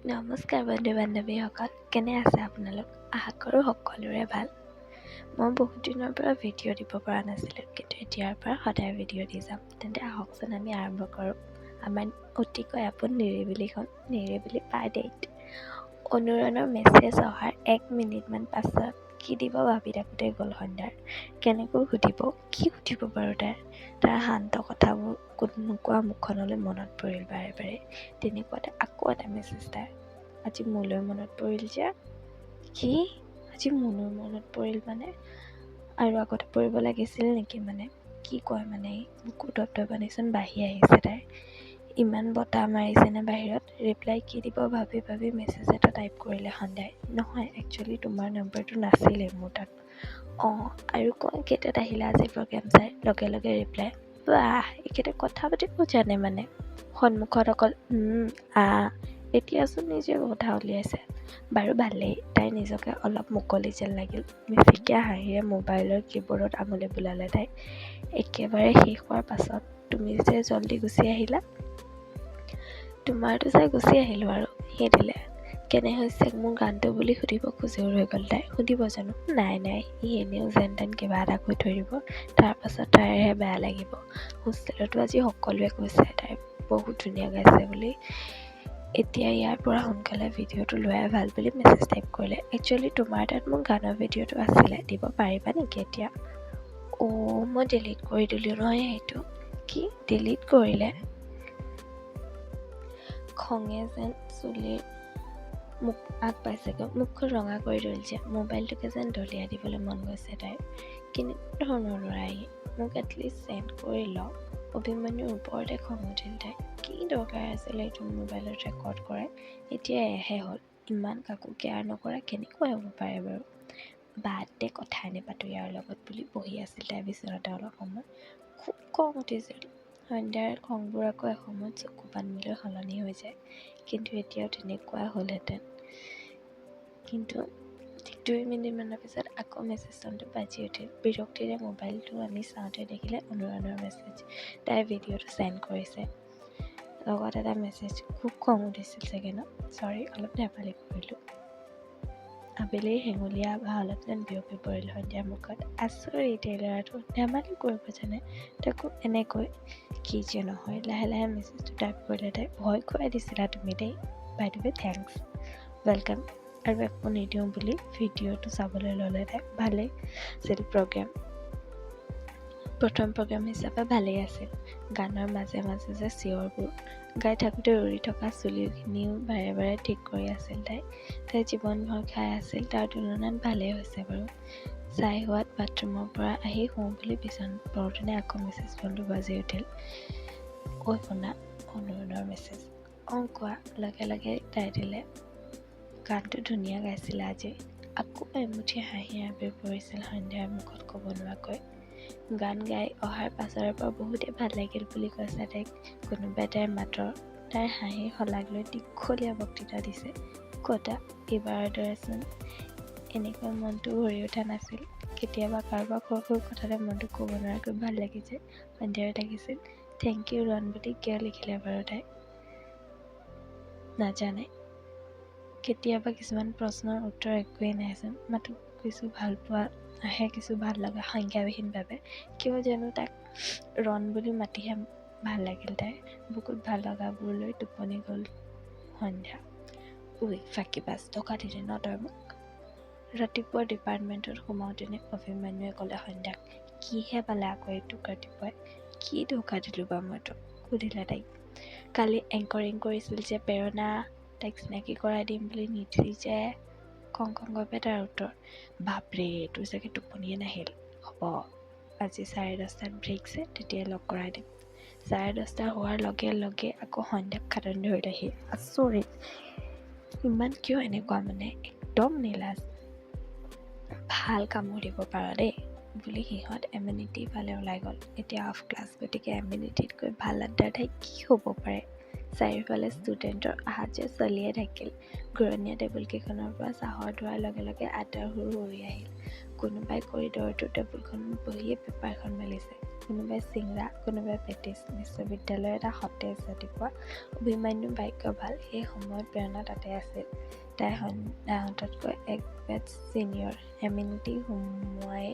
নমস্কাৰ বন্ধু বান্ধৱীসকল, কেনে আছে আপোনালোক? আশা কৰোঁ সকলোৰে ভাল। মই বহুত দিনৰ পৰা ভিডিঅ' দিব পৰা নাছিলোঁ, কিন্তু এতিয়াৰ পৰা সদায় ভিডিঅ' দি যাম। তেন্তে আহকচোন আমি আৰম্ভ কৰোঁ আমাৰ অতিকৈ আপোন নিৰিবিলি ডেট। অনুৰণৰ মেছেজ অহাৰ 1 মিনিটমান পাছত কি দিব ভাবি থাকোঁতে গ'ল সন্ধ্যাৰ। কেনেকৈ সুধিব, কি সুধিব বাৰু তাৰ শান্ত কথাবোৰ নোকোৱা মুখখনলৈ মনত পৰিল বাৰে বাৰে। তেনেকুৱাতে আকৌ এটা মেছেজ তাৰ। আজি মোলৈ মনত পৰিল যে। কি আজি মোলৈ মনত পৰিল মানে? আৰু আগতে পৰিব লাগিছিল নেকি মানে? কি কয় মানে? বুকুৰ দপদপনিচোন বাঢ়ি আহিছে তাইৰ। ইমান বতাহ মাৰিছেনে বাহিৰত? ৰিপ্লাই কি দিব ভাবি ভাবি মেছেজ এটা টাইপ কৰিলে সন্ধ্যাই। নহয়, একচুৱেলি তোমাৰ নম্বৰটো নাছিলেই মোৰ তাত। আৰু কয় কেইটাত আহিলা আজি প্ৰগ্ৰেম চাই? লগে লগে ৰিপ্লাই, বাহ, এইকেইটা কথা পাতিব জানে মানে। সন্মুখত অকল এতিয়াচোন নিজে কথা উলিয়াইছে। বাৰু ভালেই, তাই নিজকে অলপ মুকলি যেন লাগিল। মিচিকীয়া হাঁহিৰে মোবাইলৰ কীবৰ্ডত আঙুলি বুলালে তাই। একেবাৰে শেষ হোৱাৰ পাছত, তুমি যে জল্দি গুচি আহিলা? তোমাৰতো চাই গুচি আহিলোঁ আৰু, সেই দিলে। কেনে হৈছে মোৰ গানটো বুলি সুধিব খুজি ৰৈ গ'ল তাই। সুধিব জানো? নাই, সি এনেও যেন তেন কিবা এটা কৈ থৈ দিব। তাৰপাছত তাইৰহে বেয়া লাগিব। হোষ্টেলতো আজি সকলোৱে কৈছে তাই বহুত ধুনীয়া গাইছে বুলি। এতিয়া ইয়াৰ পৰা সোনকালে ভিডিঅ'টো লোৱাই ভাল বুলি মেছেজ টাইপ কৰিলে। একচুৱেলি তোমাৰ তাত মোৰ গানৰ ভিডিঅ'টো আছিলে, দিব পাৰিবা নেকি এতিয়া? মই ডিলিট কৰি দিলোঁ নহয় সেইটো। কি ডিলিট কৰিলে? খঙে যেন চুলিৰ মুখ আগ পাইছেগৈ। মুখখন ৰঙা কৰি তুলিছে। মোবাইলটোকে যেন দলিয়াই দিবলৈ মন গৈছে তাইৰ। কেনেকুৱা ধৰণৰ ল'ৰা ই? মোক এটলিষ্ট চেণ্ড কৰি লওক। অভিমন্যুৰ ওপৰতে খং উঠিল তাই। কি দৰকাৰ আছিলে এইটো মোবাইলত ৰেকৰ্ড কৰাই? এতিয়া এহে হ'ল। ইমান কাকো কেয়াৰ নকৰা কেনেকৈ হ'ব পাৰে বাৰু? বাদ দে, কথাই নেপাতোঁ ইয়াৰ লগত বুলি বহি আছিল তাই বিচনাতে অলপ সময়। খুব খং উঠিছিল। সন্ধ্যাৰ খংবোৰ আকৌ এসময়ত চকু পানীলৈ সলনি হৈ যায়। কিন্তু এতিয়াও তেনেকুৱাই হ'লহেঁতেন। কিন্তু ঠিক 2 মিনিটমানৰ পিছত আকৌ মেছেজ টনটো বাজি উঠিল। বিৰক্তিৰে মোবাইলটো আনি চাওঁতে দেখিলে অনুৰণৰ মেছেজ। তাই ভিডিঅ'টো চেণ্ড কৰিছে। লগত এটা মেছেজ। খুব খং উঠিছিল চাগে ন? চৰি, অলপ ধেমালি কৰিলোঁ। আবেলিৰ হেঙুলীয়া আভা অলপ যেন বিয়পি পৰিল সন্ধ্যাৰ মুখত। আচৰিত এই ল'ৰাটো, ধেমালি কৰিব জানে, তাকো এনেকৈ। কি যে নহয়। লাহে লাহে মেছেজটো টাইপ কৰিলে তাই। ভয় খুৱাই দিছিলা তুমি দেই। বাই দ্য ৱে থেংকছ, ৱেলকাম। আৰু একো নিদিওঁ বুলি ভিডিঅ'টো চাবলৈ ল'লে তাই। ভালেই আছিল প্ৰগ্ৰেম। প্ৰথম প্ৰগ্ৰেম হিচাপে ভালেই আছিল। গানৰ মাজে মাজে যে চিঞৰবোৰ, গাই থাকোঁতে উৰি থকা চুলিখিনিও বাৰে বাৰে ঠিক কৰি আছিল তাই। তাই জীৱন ভৰ খাই আছিল। তাৰ তুলনাত ভালেই হৈছে বাৰু। চাই হোৱাত বাথৰুমৰ পৰা আহি শুওঁ বুলি বিচনাত পৰোঁতেনে আকৌ মেছেজ ফোনটো বাজি উঠিল। শুনা, অনুৰণৰ মেছেজ। কোৱা, লগে লগে তাই দিলে। গানটো ধুনীয়া গাইছিলে আজি। আকৌ এমুঠি হাঁহি আবিৰ পৰিছিল সন্ধ্যাৰ মুখত ক'ব নোৱাৰাকৈ। গান গাই অহাৰ পাছৰে পৰা বহুতেই ভাল লাগিল বুলি কৈছে তাইক কোনোবাই তাইৰ মাতৰ। তাইৰ হাঁহিৰ শলাগ লৈ দীঘলীয়া বক্তৃতা দিছে। কতা এইবাৰৰ দৰেচোন এনেকৈ মনটো ভৰি উঠা নাছিল। কেতিয়াবা কাৰোবাক সৰু সৰু কথাতে মনটো ক'ব নোৱাৰাকৈ ভাল লাগিছে। সন্ধ্যাৰ লাগিছিল। থেংক ইউ ৰণ বুলি কিয় লিখিলে বাৰু তাই? নাজানে। কেতিয়াবা কিছুমান প্ৰশ্নৰ উত্তৰ একোৱেই নাইচোন। মাথো কিছু ভাল পোৱা আহে, কিছু ভাল লগা সংজ্ঞাবিহীনভাৱে। কিয় জানো তাক ৰণ বুলি মাতিহে ভাল লাগিল তাইৰ। বুকুত ভাল লগাবোৰ লৈ টোপনি গ'ল সন্ধ্যা। ফাঁকিবাজ, ধোকা দিলি ন তই মোক? ৰাতিপুৱা ডিপাৰ্টমেণ্টত সোমাওঁতেনে অভিমন্যুৱে ক'লে সন্ধ্যাক। কিহে পালে আকৌ এইটোক ৰাতিপুৱাই? কি ধোকা দিলোঁ বা মই তোক? সুধিলে তাইক। কালি এংকৰিং কৰিছিল যে প্ৰেৰণা, তাইক চিনাকি কৰাই দিম বুলি নিদিলি যে? খংখংভাৱে তাৰ উত্তৰ। বাপৰে, তোৰ চাগে টোপনিয়ে নাহিল। হ'ব, আজি 10:30 ব্ৰেক যে, তেতিয়াই লগ কৰাই দিম। 10:30 হোৱাৰ লগে লগে আকৌ সন্ধ্যাক খাটনি ধৰিলে সি। আচৰিত, ইমান কিয় এনেকুৱা মানে? একদম নিলাজ। ভাল কামোৰ দিব পাৰ দেই বুলি সিহঁত এমিনিটি ফালে ওলাই গ'ল। এতিয়া অফ ক্লাছ, গতিকে এমিনিটিতকৈ ভাল আড্ডাৰ ঠাই কি হ'ব পাৰে? চাৰিওফালে ষ্টুডেণ্টৰ আহাত যে চলিয়ে থাকিল। ঘূৰণীয়া টেবুলকেইখনৰ পৰা চাহৰ ধোৱাৰ লগে লগে আড্ডাৰ সুৰ উৰি আহিল। কোনোবাই কৰিডৰটোৰ টেবুলখনত বহিয়ে পেপাৰখন মেলিছে। কোনোবাই চিংৰা, কোনোবাই পেটিছ। বিশ্ববিদ্যালয়ৰ এটা সতেজ ৰাতিপুৱা। অভিমন্যু ভাগ্য ভাল, সেই সময়ত প্ৰেৰণা তাতে আছিল। তাই সন্ধ্যাহঁততকৈ এক বেটছ ছিনিয়ৰ। এমিনিটি সোমোৱাই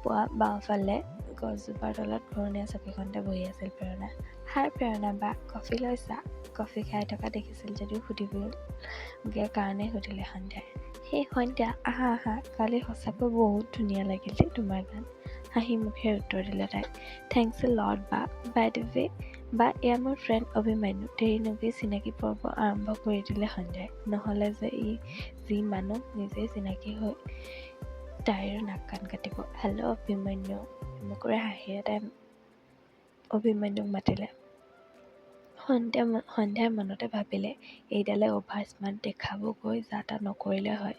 পোৱা বাওঁফালে গছজোপাৰ তলত ঘূৰণীয়া চকীখনতে বহি আছিল প্ৰেৰণা। হাই প্ৰেৰণা বা, কফি লৈছা? কফি খাই থকা দেখিছিল যদিও সুধিবলগীয়া কাৰণেই সুধিলে সন্ধ্যাই। সেই সন্ধ্যা, আহা আহা, কালি সঁচাকৈ বহুত ধুনীয়া লাগিল দেই তোমাৰ গান। হাঁহি মুখেৰে উত্তৰ দিলে তাই। থেংকছ এ লট বা। বাই দ্য ৱে বা, এয়া মোৰ ফ্ৰেণ্ড অভিমন্যু। দেৰি নকৰি চিনাকি পৰ্ব আৰম্ভ কৰি দিলে সন্ধ্যাই। নহ'লে যে ই যি মানুহ, নিজেই চিনাকি হৈ তাইৰো নাক কান কাটিব। হেল্ল' অভিমন্যু। এমুকুৰে হাঁহিৰে তাই অভিমন্যুক মাতিলে। সন্ধ্যাই মনতে ভাবিলে, এইডালে অভাৰ স্মাৰ্ট দেখাবগৈ যা তা নকৰিলে হয়।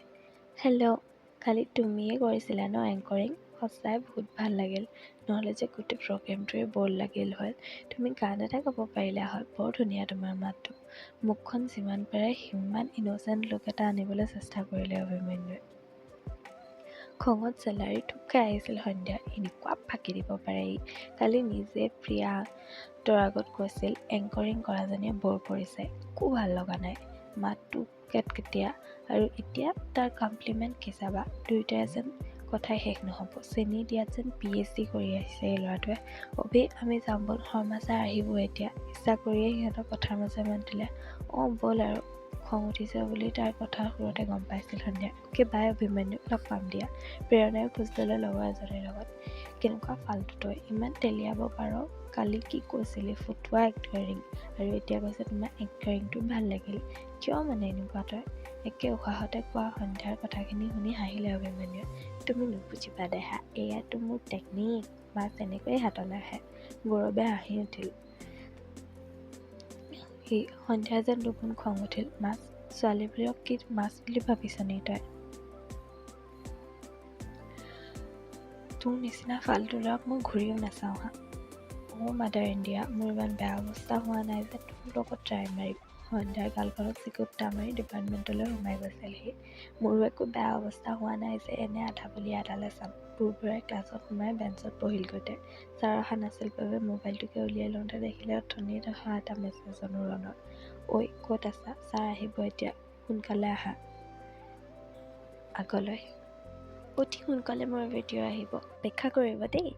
হেল্ল', কালি তুমিয়ে কৰিছিলা ন এংকৰিং? সঁচাই বহুত ভাল লাগিল। নহ'লে যে গোটেই প্ৰগ্ৰেমটোৱে বৰ লাগিল হয়। তুমি গান এটা গাব পাৰিলা হয়। বৰ ধুনীয়া তোমাৰ মাতটো। মুখখন যিমান পাৰে সিমান ইন'চেণ্ট লুক এটা আনিবলৈ চেষ্টা কৰিলে অভিমন্যুৱে। খঙত চেলাৰী থুপ খাই আহিছিল সন্ধ্যা। এনেকুৱা ফাঁকি দিব পাৰে ই। কালি নিজে প্ৰিয়াহঁতৰ আগত কৈছিল এংকৰিং কৰাজনীয়ে বৰ কৰিছে, একো ভাল লগা নাই। মাতটো কেটকেটীয়া। আৰু এতিয়া তাৰ কমপ্লিমেণ্ট কি চাবা? দুয়োটাই যেন কথাই শেষ নহ'ব। চেনি দিয়াত যেন PhD কৰি আহিছে এই ল'ৰাটোৱে। অভি, আমি যাম ব'ল, শৰ্মা ছাৰ আহিব এতিয়া। ইচ্ছা কৰিয়ে সিহঁতক কথাৰ মাজে মাতিলে। অঁ ব'ল আৰু। খং উঠিছে বুলি তাইৰ কথাৰ সুৰতে গম পাইছিল সন্ধ্যা। অ'কে বাই অভিমন্যু, লগ পাম দিয়া। প্ৰেৰণাই খোজ ল'লে লগৰ এজনীৰ লগত। কেনেকুৱা ফাল্টু তই, ইমান তেলিয়াব পাৰ? কালি কি কৈছিলি ফুটুৱা এংকৰিং, আৰু এতিয়া কৈছে তোমাৰ এংকৰিংটো ভাল লাগিল। কিয় মানে এনেকুৱা তই? একে উশাহতে কোৱা সন্ধ্যাৰ কথাখিনি শুনি হাঁহিলে অভিমন্যুৱে। তুমি নুবুজিবা দেহা, এয়াতো মোৰ টেকনিক। মাছ এনেকৈয়ে হাতলৈ আহে। গৌৰৱে হাঁহি উঠিল। সন্ধ্যাৰ যেন দুগুণ খং উঠিল। মাছ, ছোৱালীবোৰক কি মাছ বুলি ভাবিছ নি তই? তোৰ নিচিনা ফাল্টু ল'ৰাক মই ঘূৰিও নাচাওঁ হা। অ' মাদাৰ ইণ্ডিয়া, মোৰ ইমান বেয়া অৱস্থা হোৱা নাই যে তোৰ লগত ট্ৰাই মাৰিম। সন্ধ্যাৰ গালখনত চিকুটা মাৰি ডিপাৰ্টমেণ্টলৈ সোমাই গৈছিল সি। মোৰো একো বেয়া অৱস্থা হোৱা নাই যে এনে আধা বুলি আধালে চাম। বুঢ়াই ক্লাছত সোমাই বেঞ্চত বহিলগৈ তাই। ছাৰ অহা নাছিল বাবে মোবাইলটোকে উলিয়াই লওঁতে দেখিলে অথনিত অহা এটা মেছেজ অনুৰণৰ। ঐ ক'ত আছা? ছাৰ আহিব এতিয়া, সোনকালে আহা আগলৈ। অতি সোনকালে মোৰ ভিডিঅ' আহিব, অপেক্ষা কৰিব দেই।